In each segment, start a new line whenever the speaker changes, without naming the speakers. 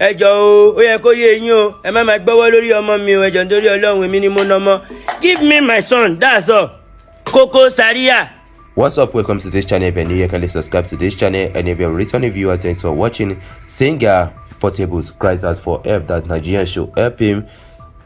ẹ jọ̀ọ́ o, ó yẹ kó yé yín o, ẹ má máa gbọ́wọ́ lórí ọmọ mi o, ẹ jọ̀ọ́ nítorí Ọlọ́run, èmi ni mo nà ọmọ. Give me my son, that's all. KokoZaria.
What's up? Welcome to this channel. If you're new here, kindly subscribe to this channel. And if you're a returning viewer, thanks for watching. Singer Portables cries out for help that Nigerians should help him,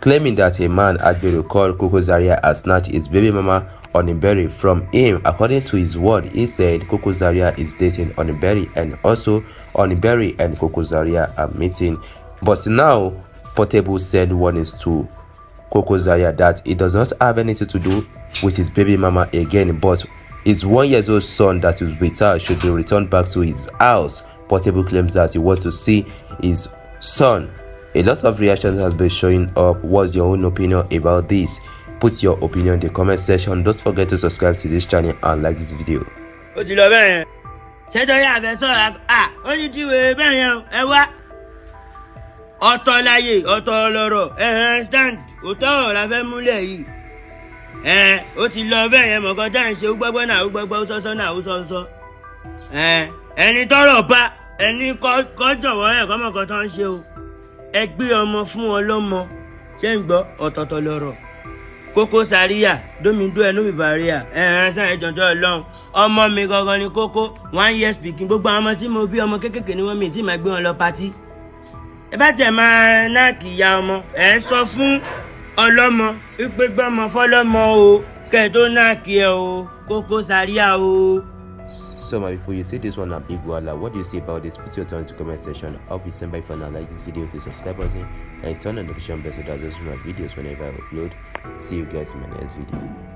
claiming that a man had been recalled KokoZaria has snatched his baby mama Oniberry from him. According to his word, he said KokoZaria is dating Oniberry, and also Oniberry and KokoZaria are meeting. But now Portable said warnings to KokoZaria that it does not have anything to do with his baby mama again, but his 1-year-old son that is with her should be returned back to his house. Portable claims that he wants to see his son. A lot of reaction has been showing up. What's your own opinion about this? Put your opinion in the comment section. Don't forget to subscribe to this channel and like this video.
Ó ti lọ bẹ́ẹ̀ yẹn. Ṣẹ́jọ́ yà fẹ́ sọ̀rọ̀ ó ní jíwèé bẹ́ẹ̀ yẹn ẹ wá. Ọ̀tọ̀ láyé ọ̀tọ̀ lọ́rọ̀ stand òótọ́ ọ̀rọ̀ la fẹ́ múlẹ̀ yìí. Ó ti lọ bẹ́ẹ̀ yẹn mọ̀kàn tá à ń ṣe ó gbọ́gbọ́ náà ó gbọ́gbọ́ ó sọ́sọ́ náà ó sọ́sọ́. Ẹni tọ́rọ̀ bá ẹni kọ́ jọ̀wọ́ ẹ̀ kọ́mọ̀kan tó ń ṣe o. Ẹ gbé ọmọ fún ọlọ́mọ ṣé ń gbọ́ ọ̀tọ̀ọ̀tọ̀ lọ́rọ̀. KokoZaria domindo ẹ no be barrier ṣe ẹjọjọ Ọlọ́run ọmọ mi gangan ni Koko 1 year speaking gbogbo àwọn ọmọ tí mo bí ọmọ kékèké ni wọ́n mi tí máa gbé wọn lọ party. Ẹ bá tiẹ̀ máa náàkì ìyá ọmọ ẹ sọ fún ọlọ́mọ wípé gbọ́mọ fọlọ́mọ o kẹ́ tó náàkì ẹ o KokoZaria o.
So my people, you see this one a big walla. What do you see about this? Put your thoughts in the comment section. I'll be sent by for now. Like this video, please subscribe button and turn on the notification bell so that those my videos whenever I upload. See you guys in my next video.